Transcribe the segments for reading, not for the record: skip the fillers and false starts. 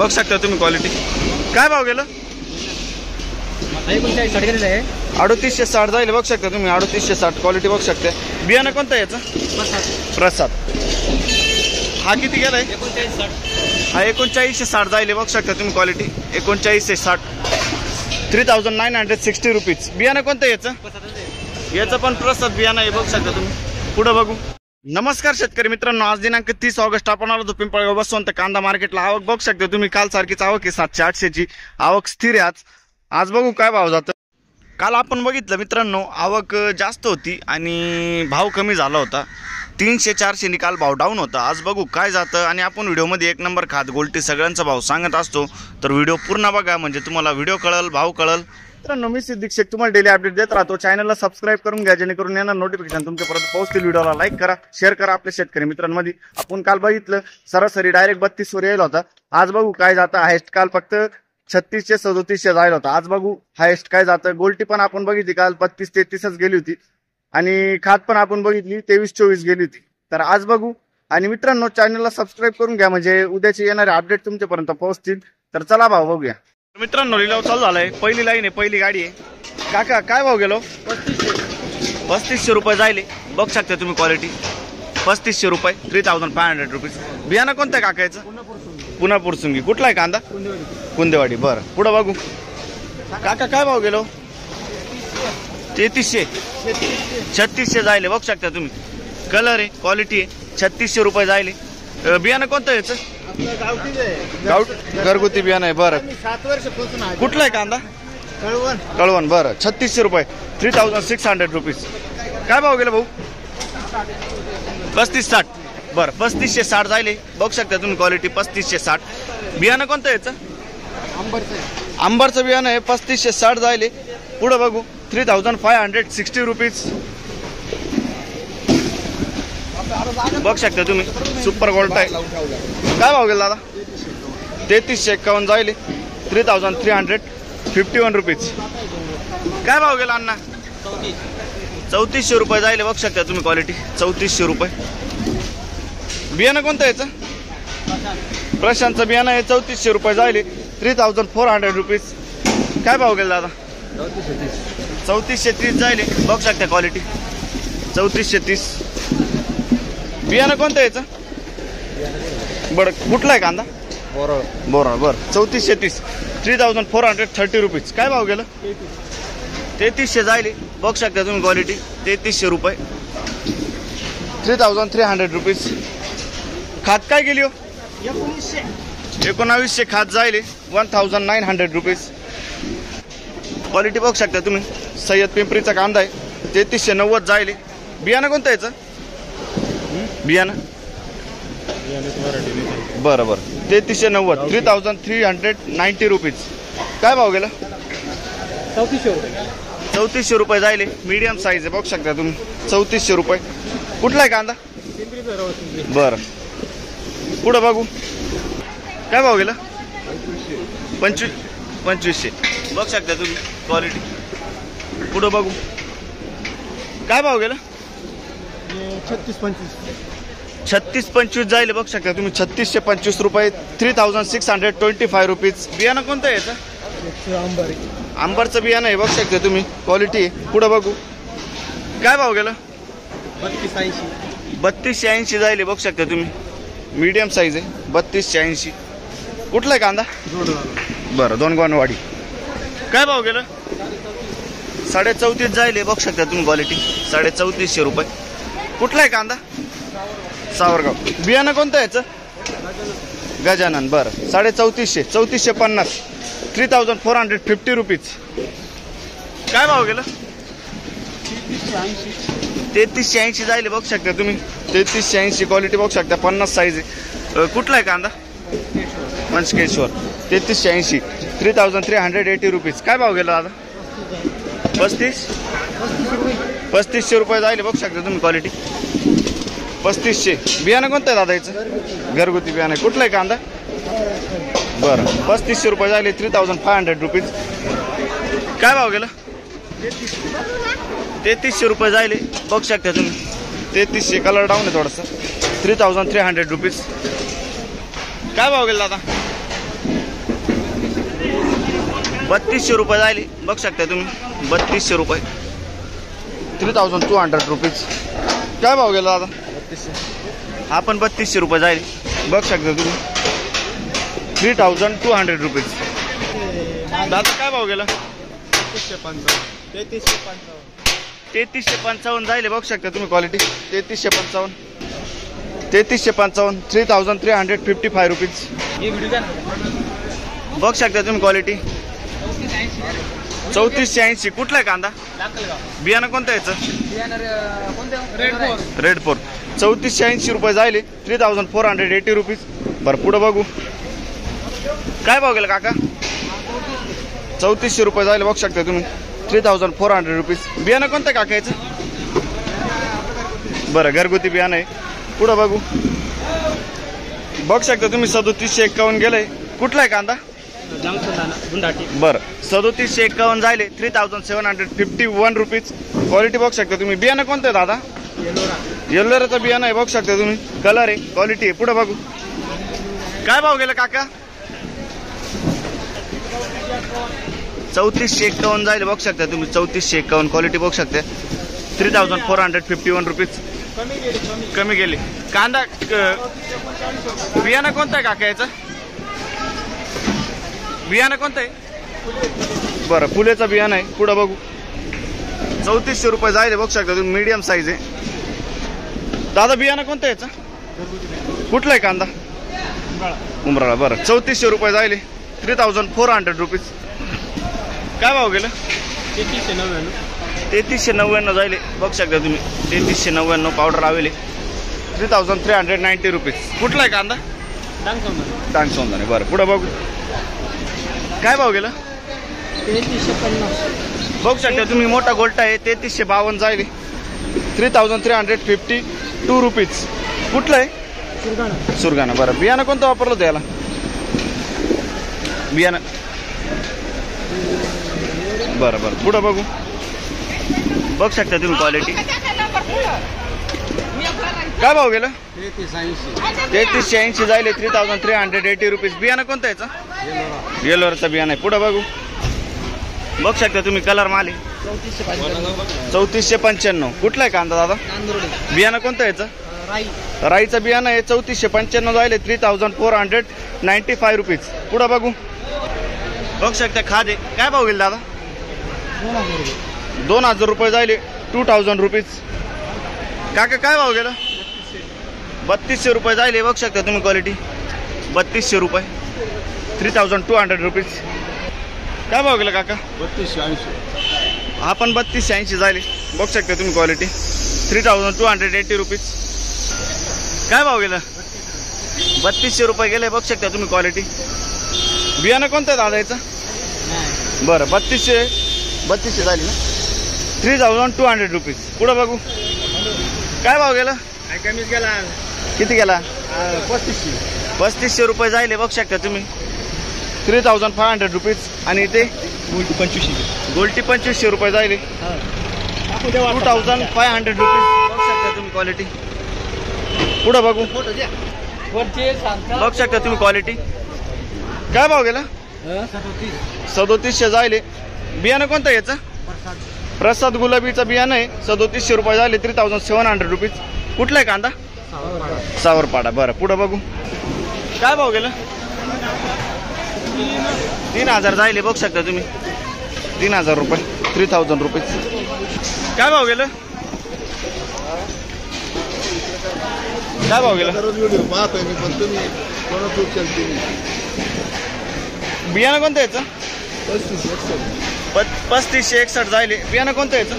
बघू शकता तुम्ही क्वालिटी। काय भाव गेलं? 3860 जाईल बघू शकता तुम्ही। 3860 क्वालिटी बघू शकता। बियाणं कोणतं याचं? प्रसाद। हा किती गेलाय? हा 3960 जाईल बघू शकता तुम्ही क्वालिटी। 3960 3960 रुपीज। बियाणं कोणतं याचं? याचं पण प्रसाद बियाणं आहे बघू शकता तुम्ही। पुढे बघू। नमस्कार शेतकरी मित्रांनो, आज दिनांक 30 ऑगस्ट आपण आलो पिंपळगाव बसवंत कांदा मार्केटला। आवक बघू शकता तुम्ही, काल सारखीच आवक आहे 700-800 ची आवक स्थिर आहे। आज बघू काय भाव जातं। काल आपण बघितलं मित्रांनो, आवक जास्त होती आणि भाव कमी झाला होता। 300-400 नी काल भाव डाऊन होता। आज बघू काय जातं आणि आपण व्हिडिओमध्ये एक नंबर खात गोल्टी सगळ्यांचा भाव सांगत असतो, तर व्हिडिओ पूर्ण बघा म्हणजे तुम्हाला व्हिडिओ कळल, भाव कळल। मित्रांनो मी सिद्दीक शेख तुम्हाला डेली अपडेट देत राहतो। चॅनलला सबस्क्राइब करून घ्या जेणेकरून येणार नोटिफिकेशन तुमच्यापर्यंत पोहोचतील। व्हिडिओला लाईक करा, शेअर करा आपल्या शेतकरी मित्रांमध्ये। आपण काल बघितलं सरासरी डायरेक्ट 32 वर यायला होता। आज बघू काय जातं। हायस्ट काल फक्त 3600-3700 जायला होता। आज बघू हायस्ट काय जातं। गोल्टी पण आपण बघितली काल 32-33च गेली होती आणि खात पण आपण बघितली 23-24 गेली होती। तर आज बघू। आणि मित्रांनो चॅनलला सबस्क्राइब करून घ्या म्हणजे उद्याचे येणारे अपडेट तुमच्यापर्यंत पोहोचतील। तर चला भाव बघूया। मित्रांनो लिलाव चालू झालाय। पहिली लाईन आहे, पहिली गाडी आहे। काका काय भाव गेलो? 3500 रुपये जायले बघू शकता तुम्ही क्वालिटी। 3500 रुपये 3500 रुपीज। बियाणं कोणतं आहे काकायचं? पुन्हा पुरसुंगी। कुठला आहे कांदा? कुंदेवाडी। बरं पुढे बघू। काका काय भाव गेलो? 3300 3600 जायले बघू शकता तुम्ही। कलर आहे, क्वालिटी आहे। 3600 रुपये जायले। बियाणं कोणतं आहे याचं? घरगुती बियाणं आहे। बरं 7 वर्षापासून आहे। कुठला आहे कांदा? कळवण। बरं 3600 रुपये 3600 रुपीज। काय भाव गेला भाऊ? 3560। बरं 3560 जायले बघू शकता तुम्ही क्वालिटी। 3560। बियाणं कोणतं याचं? आंबरचं बियाणं आहे। 3560 जायले। पुढे बघू। 3560 रुपीज बघू शकता तुम्ही। सुपर गोल्ड आहे। काय भाव गेला दादा? 3351 जायले 3351 रुपीज। काय भाव गेला अण्णा? 3400 रुपये जायले बघू शकता तुम्ही क्वालिटी। 3400 रुपये। बियाणं कोणतं याचं? प्रशांतचं बियाणं आहे। 3400 रुपये जायले 3400 रुपीज। काय भाव गेला दादा? 3430 जायले बघू शकता क्वालिटी। 3430। बियाणं कोणतं याचं? बरं कुठला आहे कांदा? बोरा। बरं 3430 3430 रुपीज। काय भाव गेलं? 3300 जायले बघू शकता तुम्ही क्वालिटी। 3300 रुपये 3300 रुपीज। खात काय गेली हो? 1900 खात जायले 1900 रुपीज। क्वालिटी बघू शकता तुम्ही। सय्यद पिंपरीचा कांदा आहे। 3390 जायले। बियाणं कोणतं याचं? बियाणं बरं 3390 3390 रुपीज। काय भाव गेला? 3400 रुपये जायले। मीडियम साईज आहे बघू शकता तुम्ही। 3400 रुपये। कुठला आहे कांदा? बरं पुढे बघू। काय भाव गेला? 2500 बघू शकता तुम्ही क्वालिटी। पुढे बघू। काय भाव गेला? 3625 जायले बघू शकता तुम्ही। 3625 रुपये 3625 रुपीज। बियाणं कोणतं आहे याचं? आंबरचं बियाणं आहे बघू शकता तुम्ही क्वालिटी आहे। पुढे बघू। काय भाव गेला? 3280 जायले बघू शकता तुम्ही। मीडियम साईज आहे 3280। कुठला आहे कांदा? बरं दोनगोनवाडी। काय भाव गेला? 34.5 जायले बघू शकता तुम्ही क्वालिटी। 3450 रुपये। कुठला आहे कांदा? सावरगाव। बियाणं कोणतं याचं? गजानन। बरं 3450 3450 3450 रुपीज। काय भाव गेला? 3380 जायले बघू शकता तुम्ही। 3380 क्वालिटी बघू शकता। 50 साईज आहे। कुठला आहे कांदा? मंचकेश्वर। 3380 3380 रुपीज। काय भाव गेला दादा? 3500 रुपये जायले बघू शकता तुम्ही क्वालिटी। 3500। बियाणं कोणतं आहे दादा याचं? घरगुती बियाणं आहे। कुठलं आहे कांदा? बरं 3500 रुपये जायले 3500 रुपीज। काय भाव गेला? 3300 रुपये जायले बघू शकता तुम्ही। 3300 कलर डाऊन आहे थोडंसं। 3300 रुपीज। काय भाव गेला दादा? 3200 रुपये जायले बघू शकता तुम्ही. 3200 रुपये, 3200 रुपीज. काय भाव गेला दादा? 3200. हा पण 3200 रुपये जाईल बघू शकता तुम्ही. 3200 रुपीज. दादा काय भाव गेला? 3355 जाईल बघू शकता तुम्ही क्वालिटी. 3355, 3355 रुपीज बघू शकता तुम्ही क्वालिटी. 3480. कुठला आहे कांदा? बियाणं कोणतं याचं? रेड 4. 3480 रुपये जायले. 3480 रुपीज. बरं पुढं बघू. काय भाव गेला काका? 3400 रुपये जायले बघू शकता तुम्ही. 3400 रुपीज. बियाणं कोणतं आहे काका याचं? बरं घरगुती बियाणं आहे. पुढं बघू. बघू शकता तुम्ही 3751 गेलंय. कुठला आहे कांदा? बरं 3751 जायले. 3751 रुपीज. क्वालिटी बघू शकता तुम्ही. बियाणं कोणतं आहे दादा? येल्लोराचं बियाणं आहे बघू शकता तुम्ही. कलर आहे, क्वालिटी आहे. पुढं बघू. काय भाव गेला काका? 3451 जायले बघू शकता तुम्ही. 3451 क्वालिटी बघू शकता. 3451 रुपीज. कमी गेली. कांदा बियाणं कोणतं आहे काका याचं? बियाणं कोणतं आहे? बरं फुलेचं बियाणं आहे. पुढं बघू. 3400 रुपये जायले बघू शकता तुम्ही. मीडियम साईज आहे. दादा बियाणं कोणतं आहे याचं? कुठलं आहे कांदा? उमराळा. बरं 3400 रुपये जायले. 3400 रुपीज. काय भाव गेलं? 3399 जायले बघू शकता तुम्ही. 3399 पावडर लावले. 3390 रुपीज. कुठला आहे कांदा? डांगसोंदाने. बरं पुढं बघू. काय भाव गेलं? 3350. बघू शकता तुम्ही. मोठा गोल्टा आहे. 3352 जायले. 3352 रुपीज. कुठलं आहे? सुरगाणा. बरं बियाणं कोणतं वापरलं त्याला? बियाणं बरं बरं पुढं बघू. बघू शकता तुम्ही क्वालिटी. काय भाव गेलं? 3380 जायले. 3380 रुपीज. बियाणं कोणतं याचं? येलोरचं बियाणं आहे. पुढं बघू. बघू शकता तुम्ही. कलर माल आहे. 3495. कुठला आहे कांदा दादा? बियाणं कोणतं याचं? राईचं बियाणं आहे. 3495 जायले. 3495 रुपीज. पुढं बघू. बघू शकता खादे. काय भाव गेला दादा? 2000 रुपये जायले. 2000 रुपीज. काका काय भाव गेला? 3200 रुपये जायले बघू शकता तुम्ही क्वालिटी. 3200 रुपये. 3200 रुपीज. काय भाव गेला काका? 3280. हा पण 3280 जायले बघू शकता तुम्ही क्वालिटी. 3280 रुपीज. काय भाव गेला? 3200 रुपये गेले बघू शकता तुम्ही क्वालिटी. बियाणं कोणतं आहे दादा याचं? बरं 3200 झाली ना. 3200 रुपीज. पुढं बघू. काय भाव गेला? कमीच गेला. किती गेला? 3500 रुपये जायले बघू शकता तुम्ही. 3500 रुपीज. आणि इथे 2500. गोल्टी 2500 रुपये जायले. 2500 रुपीज बघू शकता तुम्ही क्वालिटी. पुढं बघू. बघू शकता तुम्ही क्वालिटी. काय भाव गेला? 3700 जायले. बियाणं कोणतं याचं? प्रसाद गुलाबीचं बियाणं आहे. 3700 रुपये झाले. 3700 रुपीज. कुठला आहे कांदा? सावरपाडा. बरं पुढं बघू. काय भाव गेलं? 3000 जायले बघू शकता तुम्ही. 3000 रुपये. 3000 रुपीज. काय भाव गेलं? काय भाव गेलं? बियाणं कोणतं याचं? 3561 जायले. बियाणं कोणतं याचं?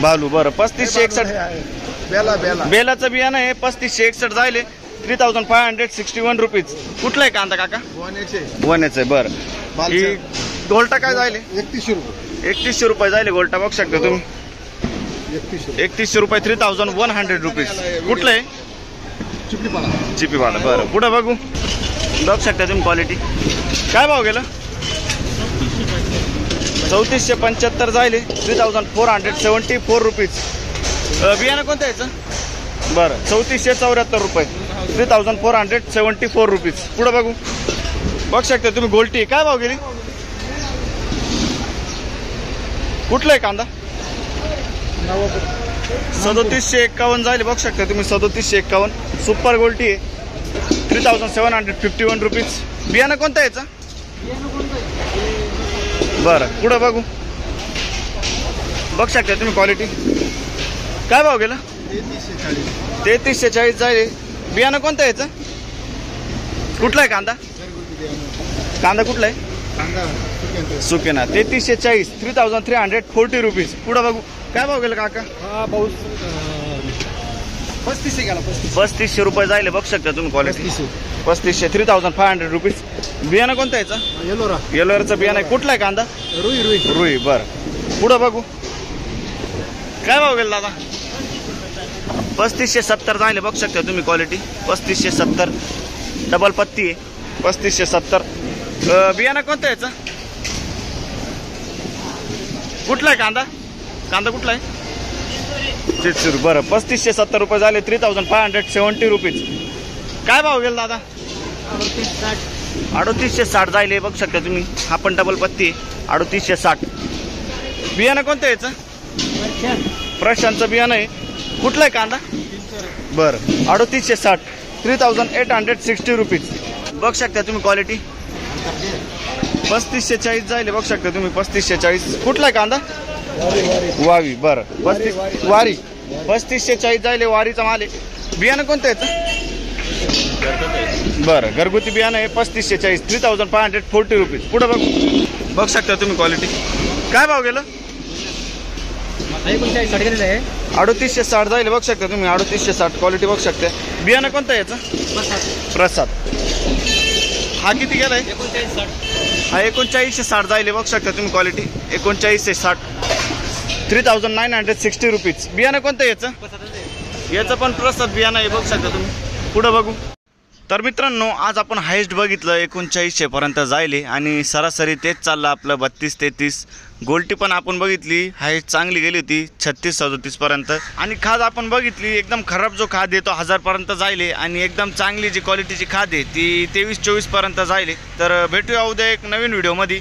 बालू. बरं 3561 बेलाचं बियाणं आहे. 3561 जायले. 3561 रुपीज. कुठला आहे कांदा काका? वण्याचं आहे. बरं ही गोल्टा काय जायले? 3100 रुपये जायले गोल्टा बघू शकता तुम्ही. 3100 रुपये. 3100 रुपीज. कुठलं आहे? चिपीपाडा. बरं पुढं बघू. बघू शकता तुम्ही क्वालिटी. काय भाव गेलं? 3475 जायले. 3474 रुपीज. बियाणं कोणतं याचं? बरं 3474 रुपये. 3474 रुपीज. पुढं बघू. बघू शकता तुम्ही गोल्टी. काय भाव गेली? कुठला आहे कांदा? 3751 जाईल बघू शकता तुम्ही. 3751 सुपर गोल्टी आहे. 3751 रुपीज. बियाणं कोणतं आहे याचं? बरं पुढं बघू शकता तुम्ही क्वालिटी. काय भाव गेला? 3340 जाईल. बियाणं कोणतं आहे याचं? कुठला आहे कांदा? कांदा कुठला आहे? सुकेना. 3340 3340 रुपीज. पुढं बघू. काय भाव गेला काका? 3500 रुपये जाईल बघू शकता तुम्ही क्वालिटी. 3500 3500 रुपीज. बियाणं कोणतं याचं? येलोराचं बियाणं आहे. कुठला आहे कांदा? रुई. बरं पुढं बघू. काय भाव गेला दादा? 3570 जाईल बघू शकता तुम्ही क्वालिटी. 3570 डबल पत्ती आहे. 3570. बियाणं कोणतं याचं? कुठला आहे कांदा? कांदा कुठला आहे? चिचूर. बरं 3570 रुपये झाले. 3570 रुपीज. काय भाव गेला दादा? 3860 जाईल बघू शकता तुम्ही. हा पण डबल पत्ती आहे. 3860. बियाणं कोणतं याचं? प्रशांतचं बियाणं आहे. कुठलं आहे कांदा? बरं 3860 3860 रुपीज. बघू शकता तुम्ही क्वालिटी. 3540 जाईल बघू शकता तुम्ही. 3540. कुठला आहे कांदा? वावी. बरं 3540 जाईल. वारीचा माल आहे. बियाणं कोणतं याचं? बरं घरगुती बियाणं आहे. 3540 3540 रुपीज. पुढं बघू शकता तुम्ही क्वालिटी. काय भाव गेलं? 3860 जाईल बघू शकता तुम्ही. 3860 क्वालिटी बघू शकता. बियाणं कोणतं याचं? प्रसाद. हा किती गेलाय? हा 3960 जाईल बघू शकता तुम्ही क्वालिटी. 3960 3960 रुपीज. बियाणं कोणतं याचं? याचं पण प्रसाद बियाणं आहे बघू शकता तुम्ही. पुढं बघू. तर मित्रांनो आज आपण हायेस्ट बघितलं 3900 पर्यंत जायले आणि सरासरी तेच चाललं आपलं 32-33. गोल्टी पण आपण बघितली हायेस्ट चांगली गेली होती 36-37 पर्यंत. आणि खाद आपण बघितली एकदम खराब जो खाद आहे तो 1000 पर्यंत जायले आणि एकदम चांगली जी क्वालिटीची खाद आहे ती 23-24 पर्यंत जायले. तर भेटूया उद्या एक नवीन व्हिडिओमध्ये.